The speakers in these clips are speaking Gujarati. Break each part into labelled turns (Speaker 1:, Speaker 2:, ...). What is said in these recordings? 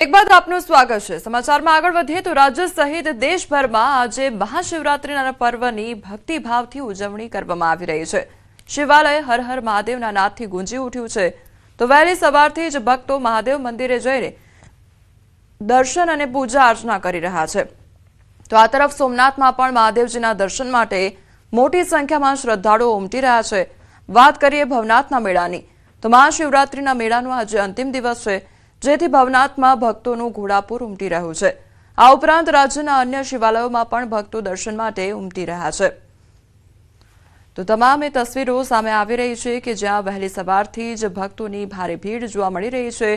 Speaker 1: એક બાદ આપનું સ્વાગત છે। સમાચારમાં આગળ વધીએ તો રાજ્ય સહિત દેશભરમાં આજે મહાશિવરાત્રીના પર્વની ભક્તિભાવથી ઉજવણી કરવામાં આવી રહી છે। શિવાલય હર હર મહાદેવના નાદથી ગુંજી ઉઠ્યું છે તો વહેલી સવારથી જ ભક્તો મહાદેવ મંદિરે જઈને દર્શન અને પૂજા અર્ચના કરી રહ્યા છે। તો આ તરફ સોમનાથમાં પણ મહાદેવજીના દર્શન માટે મોટી સંખ્યામાં શ્રદ્ધાળુઓ ઉમટી રહ્યા છે। વાત કરીએ ભવનાથના મેળાની તો મહાશિવરાત્રીના મેળાનો આજે અંતિમ દિવસ છે, જેથી ભવનાથમાં ભક્તોનું ઘોડાપુર ઉમટી રહ્યું છે। આ ઉપરાંત રાજ્યના અન્ય શિવાલયોમાં પણ ભક્તો દર્શન માટે ઉમટી રહ્યા છે। તો તમામ એ તસવીરો સામે આવી રહી છે કે જ્યાં વહેલી સવારથી જ ભક્તોની ભારે ભીડ જોવા મળી રહી છે।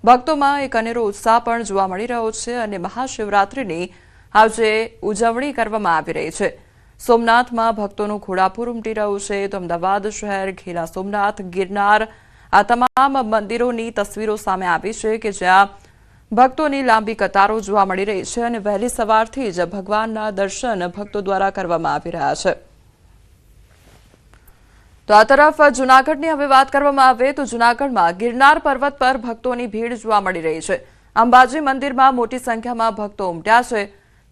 Speaker 1: ભક્તોમાં એક અનેરો ઉત્સાહ પણ જોવા મળી રહ્યો છે અને મહાશિવરાત્રીની આજે ઉજવણી કરવામાં આવી રહી છે। સોમનાથમાં ભક્તોનું ઘોડાપુર ઉમટી રહ્યું છે તો અમદાવાદ શહેર, ઘેલા સોમનાથ, ગિરનાર આ તમામ મંદિરોની તસવીરો સામે આવી છે કે જ્યાં ભક્તોની લાંબી કતારો જોવા મળી રહી છે અને વહેલી સવારથી જ ભગવાનના દર્શન ભક્તો દ્વારા કરવામાં આવી રહ્યા છે। તો આ તરફ જૂનાગઢની હવે વાત કરવામાં આવે તો જૂનાગઢમાં ગિરનાર પર્વત પર ભક્તોની ભીડ જોવા મળી રહી છે। અંબાજી મંદિરમાં મોટી સંખ્યામાં ભક્તો ઉમટ્યા છે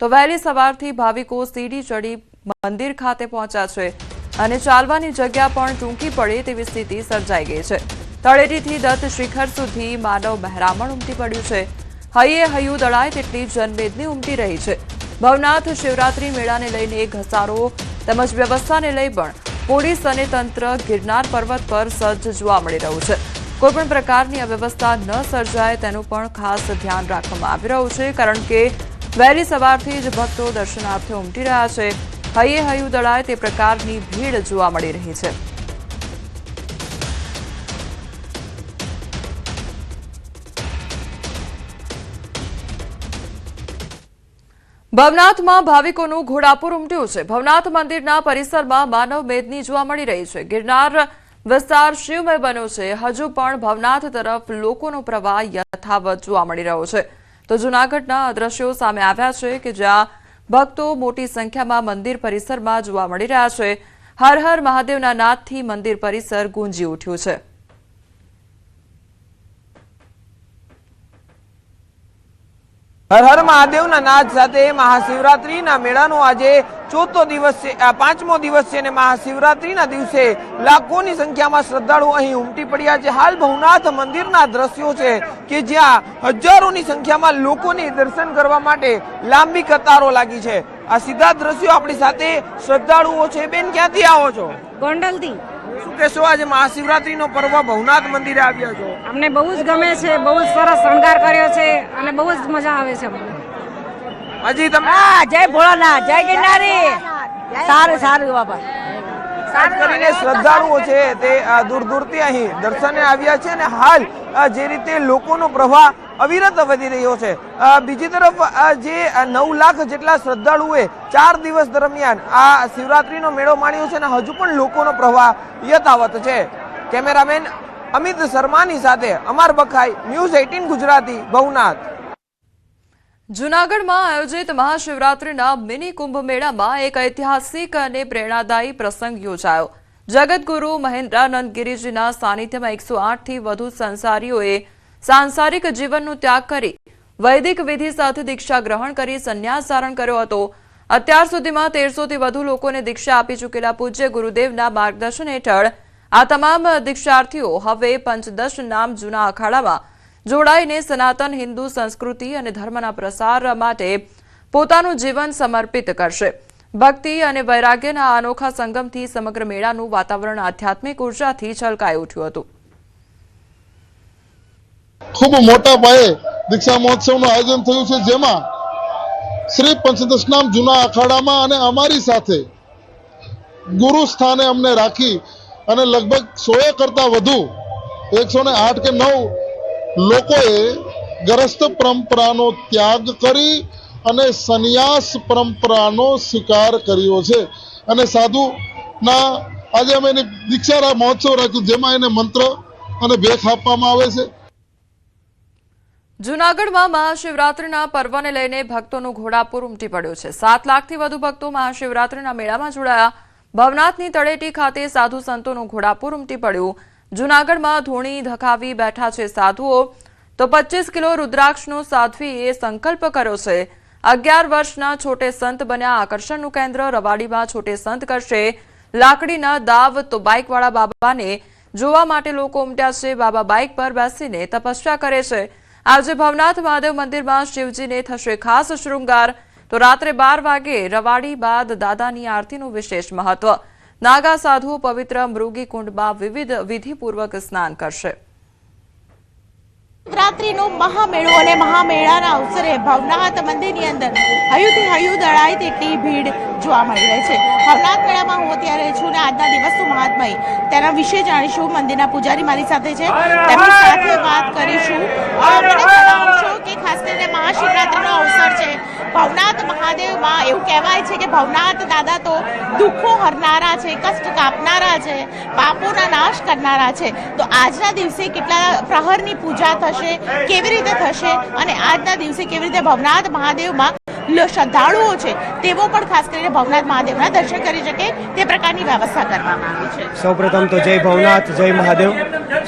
Speaker 1: તો વહેલી સવારથી ભાવિકો સીડી ચડી મંદિર ખાતે પહોંચ્યા છે અને ચાલવાની જગ્યા પણ ટૂંકી પડે તેવી સ્થિતિ સર્જાઈ ગઈ છે। તળેટીથી દત્ત શિખર સુધી માનવ મહેરામણ ઉમટી પડ્યું છે। હૈયે હૈયું દળાય તેટલી જનમેદની ઉમટી રહી છે। ભવનાથ શિવરાત્રી મેળાને લઈને ઘસારો તેમજ વ્યવસ્થાને લઈ પણ પોલીસ અને તંત્ર ગિરનાર પર્વત પર સજ્જ જોવા મળી રહ્યું છે। કોઈપણ પ્રકારની અવ્યવસ્થા ન સર્જાય તેનું પણ ખાસ ધ્યાન રાખવામાં આવી રહ્યું છે, કારણ કે વહેલી સવારથી જ ભક્તો દર્શનાર્થે ઉમટી રહ્યા છે। હૈયે હૈયું દળાય તે પ્રકારની ભીડ જોવા મળી રહી છે। ભવનાથમાં ભાવિકોનું ઘોડાપુર ઉમટ્યું છે। ભવનાથ મંદિરના પરિસરમાં માનવ મેદની જોવા મળી રહી છે। ગિરનાર વિસ્તાર શિવમય બન્યો છે, હજુ પણ ભવનાથ તરફ લોકોનો પ્રવાહ યથાવત જોવા મળી રહ્યો છે। તો જૂનાગઢના દ્રશ્યો સામે આવ્યા છે કે જ્યાં ભક્તો મોટી સંખ્યામાં મંદિર પરિસરમાં જોવા મળી રહ્યા છે। હર હર મહાદેવના નાદથી મંદિર પરિસર ગુંજી ઉઠ્યું છે।
Speaker 2: હર હર મહાદેવના નાદ સાથે મહાશિવરાત્રીના મેળાનો આજે ચોથો દિવસ છે, પાંચમો દિવસ છે અને મહાશિવરાત્રીના દિવસે લાખોની સંખ્યામાં શ્રદ્ધાળુઓ અહીં ઉમટી પડ્યા છે। હાલ ભવનાથ મંદિરના દ્રશ્યો છે કે જ્યાં હજારોની સંખ્યામાં લોકોને દર્શન કરવા માટે લાંબી કતારો લાગી છે। આ સીધા દ્રશ્યો આપણી સાથે શ્રદ્ધાળુઓ છે। બેન, ક્યાંથી આવો છો?
Speaker 3: ગોંડલથી।
Speaker 2: શું કહેશો, આજે મહાશિવરાત્રીનો પર્વ ભવનાથ મંદિરે આવ્યા છો?
Speaker 3: અમને બહુ જ ગમે છે, બહુ જ સરસ શણગાર કર્યો છે અને બહુ જ મજા આવે છે અમને।
Speaker 2: હજી તમે
Speaker 4: જય ભોળાનાથ, જય ગિરનારી। સારું સારું બાપા।
Speaker 2: ખાસ કરીને શ્રદ્ધાળુઓ છે તે દૂર દૂરથી અહીં દર્શને આવ્યા છે અને હાલ જે રીતે લોકોનો પ્રવાહ અવિરત વધી રહ્યો છે, બીજી તરફ જે 9 લાખ જેટલા શ્રદ્ધાળુઓએ 4 દિવસ દરમિયાન આ શિવરાત્રીનો મેળો માણ્યો છે અને હજુ પણ લોકોનો પ્રવાહ યથાવત છે। કેમેરામેન અમિત શર્માની સાથે અમર બખાઈ, ન્યૂઝ 18 ગુજરાતી, ભવનાથ।
Speaker 1: જૂનાગઢમાં આયોજિત મહાશિવરાત્રીના મિની કુંભ મેળામાં એક ઐતિહાસિક અને પ્રેરણાદાયી પ્રસંગ યોજાયો। જગતગુરુ મહેન્દ્રાનંદ ગિરિજીના સાનિધ્યમાં 108થી વધુ સંસારીઓએ સાંસારિક જીવનનો ત્યાગ કરી વૈદિક વિધિ સાથે દીક્ષા ગ્રહણ કરી સંન્યાસ ધારણ કર્યો હતો। અત્યાર સુધીમાં 1300થી વધુ લોકોને દીક્ષા આપી ચૂકેલા પૂજ્ય ગુરુદેવના માર્ગદર્શન હેઠળ આ તમામ દીક્ષાર્થીઓ હવે પંચદશ નામ જૂના અખાડામાં જોડાઈને સનાતન હિન્દુ સંસ્કૃતિ અને ધર્મના પ્રસાર માટે પોતાનું જીવન સમર્પિત કરશે। ભક્તિ અને વૈરાગ્યના અનોખા સંગમથી સમગ્ર મેળાનું વાતાવરણ આધ્યાત્મિક ઉર્જાથી છલકાઈ ઉઠ્યું હતું।
Speaker 5: ખૂબ મોટા પાયે દીક્ષા મહોત્સવનું આયોજન થયું છે, જેમાં શ્રી પંચદશનામ જૂના અખાડામાં અને અમારી સાથે ગુરુ સ્થાને અમને રાખી અને લગભગ 100 કરતા વધુ 108 કે 9 લોકોએ ગૃહસ્થ પરંપરાનો ત્યાગ કરી અને સંન્યાસ પરંપરાનો સ્વીકાર કર્યો છે અને સાધુના આજે અમે એની દીક્ષા મહોત્સવ રાખ્યું, જેમાં એને મંત્ર અને ભેખ આપવામાં આવે છે।
Speaker 1: જૂનાગઢમાં મહાશિવરાત્રીના પર્વને લઈને ભક્તોનું ઘોડાપુર ઉમટી પડ્યું છે। 7 લાખથી વધુ ભક્તો મહાશિવરાત્રીના મેળામાં જોડાયા। ભવનાથની તળેટી ખાતે સાધુ સંતોનું ઘોડાપુર ઉમટી પડ્યું। જૂનાગઢમાં ધૂણી ધકાવી બેઠા છે સાધુઓ। તો 25 કિલો રૂદ્રાક્ષનો સાધ્વીએ સંકલ્પ કર્યો છે. 11 વર્ષના છોટે સંત બન્યા આકર્ષણનું કેન્દ્ર. રવાડીમાં છોટે સંત કરશે લાકડીના દાવ, તો બાઇકવાળા બાબાને જોવા માટે લોકો ઉમટ્યા છે. બાબા બાઇક પર બેસીને તપસ્યા કરે છે. આજે ભવનાથ મહાદેવ મંદિરમાં શિવજીને થશે ખાસ શૃંગાર. તો રાત્રે 12 વાગે રવાડી બાદ દાદાની આરતીનું વિશેષ મહત્વ. નાગા સાધુઓ પવિત્ર મૃગી કુંડમાં વિવિધ વિધિપૂર્વક સ્નાન કરશે.
Speaker 6: નવરાત્રીનો મહામેળો અને મહામેળાના અવસરે ભવનાથ મંદિરની અંદર હૈયુંથી હૈયું દળાય તેટલી ભીડ જોવા મળી રહી છે. ભવનાથ મેળામાં હું અત્યારે છું ને આજના દિવસનું મહાત્મય તેના વિશે જાણીશું. મંદિરના પૂજારી મારી સાથે છે, તેમની સાથે વાત કરીશું. મને જણાવશો કે ખાસ કરીને મહાશિવરાત્રીનો અવસર છે. ભવનાથ મહાદેવમાં એવું કહેવાય છે કે ભવનાથ દાદા તો દુઃખો હરનારા છે, કષ્ટ કાપનારા છે, પાપોના નાશ કરનારા છે. તો આજના દિવસે કેટલા પ્રહરની પૂજા થશે, કેવી રીતે થશે અને આજના દિવસે કેવી રીતે ભવનાથ મહાદેવમાં શ્રદ્ધાળુઓ છે તેઓ પણ ખાસ કરીને ભવનાથ મહાદેવના દર્શન કરી શકે તે પ્રકારની વ્યવસ્થા કરવામાં આવી છે.
Speaker 7: સૌપ્રથમ તો જય ભવનાથ, જય મહાદેવ.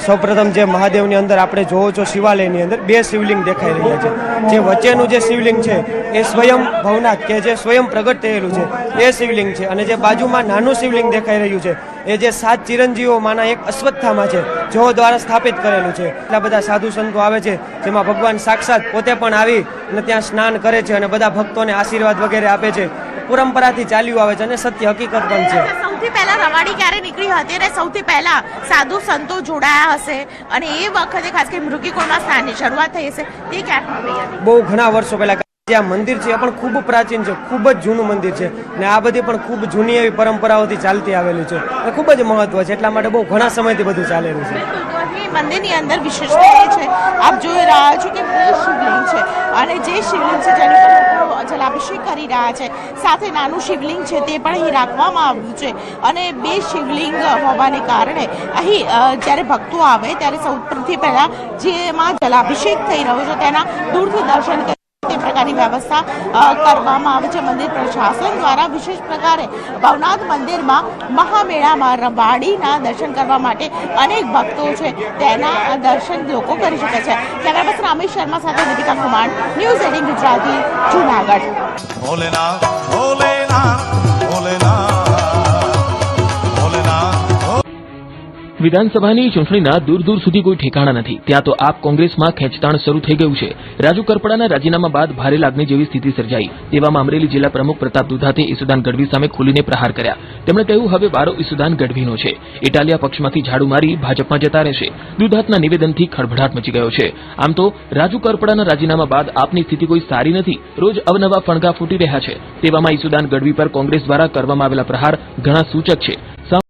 Speaker 7: સૌપ્રથમ જે મહાદેવની અંદર આપણે જોવો છો શિવાલયની અંદર 2 શિવલિંગ દેખાઈ રહ્યા છે. જે વચ્ચેનું જે શિવલિંગ છે એ સ્વયં ભવનાથ કે જે સ્વયં પ્રગટ થયેલું છે એ શિવલિંગ છે. અને જે બાજુમાં નાનું શિવલિંગ દેખાઈ રહ્યું છે એ જે 7 ચિરંજીવોમાંના એક અશ્વત્થામા છે જેઓ દ્વારા સ્થાપિત કરેલું છે. એટલા બધા સાધુ સંતો આવે છે જેમાં ભગવાન સાક્ષાત પોતે પણ આવી અને ત્યાં સ્નાન કરે છે અને બધા ભક્તોને આશીર્વાદ વગેરે આપે છે. પરંપરાથી ચાલ્યું આવે છે અને સત્ય હકીકત પણ છે.
Speaker 6: સૌથી પહેલા રવાડી ક્યારે નીકળી હતી અને સૌથી પહેલા સાધુ સંતો જોડાયા હશે અને એ વખતે ખાસ કરીને મૃગીકુંડમાં સ્નાનની શરૂઆત થઈ હશે તે ક્યારથી થઈ હતી?
Speaker 7: બહુ ઘણા વર્ષો પહેલા. જે આ મંદિર છે એ પણ ખૂબ પ્રાચીન છે, ખૂબ જ જૂનું મંદિર છે અને આ બધી પણ ખૂબ જૂની એવી પરંપરાઓથી ચાલતી આવેલું છે અને ખૂબ જ મહત્વ છે. એટલા માટે બહુ ઘણા સમયથી બધું ચાલેલું છે.
Speaker 6: તો અહીં મંદિરની અંદર વિશેષતા એ છે, આપ જોઈ રહ્યા છો કે 2 શિવલિંગ છે અને જે શિવલિંગ છે જેની પર લોકો જલાભિષેક કરી રહ્યા છે, સાથે નાનું શિવલિંગ છે તે પણ અહીં રાખવામાં આવ્યું છે. અને 2 શિવલિંગ હોવાને કારણે અહીં જ્યારે ભક્તો આવે ત્યારે સૌથી પહેલા જેમાં જલાભિષેક થઈ રહ્યો છે તેના દૂરથી દર્શન કરી તે પ્રકારની વ્યવસ્થા કરવામાં આવે છે. મંદિર પ્રશાસન દ્વારા વિશેષ પ્રકારે ભવનાથ મંદિરમાં મહામેળામાં રવાડીના દર્શન કરવા માટે અનેક ભક્તો છે તેના દર્શન લોકો કરી શકે છે. કેમેરા પર્સન અમિત શર્મા સાથે દીપિકા કુમાર, ન્યૂઝ 18 ગુજરાતી, જૂનાગઢ.
Speaker 8: ભોલેનાથ ભોલેનાથ ભોલેનાથ ભોલેનાથ.
Speaker 9: વિધાનસભાની ચૂંટણીના દૂર દૂર સુધી કોઈ ઠેકાણા નથી. ત્યાં તો આપ કોંગ્રેસમાં ખેંચતાણ શરૂ થઈ ગયું છે. રાજુ કરપડાના રાજીનામા બાદ ભારે લાગણી જેવી સ્થિતિ સર્જાઈ. તેવામાં અમરેલી જિલ્લા પ્રમુખ પ્રતાપ દુધાતે ઈસુદાન ગઢવી સામે ખુલીને પ્રહાર કર્યા. તેમણે કહ્યું હવે વારો ઈસુદાન ગઢવીનો છે. ઇટાલિયા પક્ષમાંથી ઝાડુ મારી ભાજપમાં જતા રહેશે. દુધાતના નિવેદનથી ખળભળાટ મચી ગયો છે. આમ તો રાજુ કરપડાના રાજીનામા બાદ આપની સ્થિતિ કોઈ સારી નથી. રોજ અવનવા ફણગા ફૂટી રહ્યા છે. તેવામાં ઈસુદાન ગઢવી પર કોંગ્રેસ દ્વારા કરવામાં આવેલા પ્રહાર ઘણા સૂચક છે.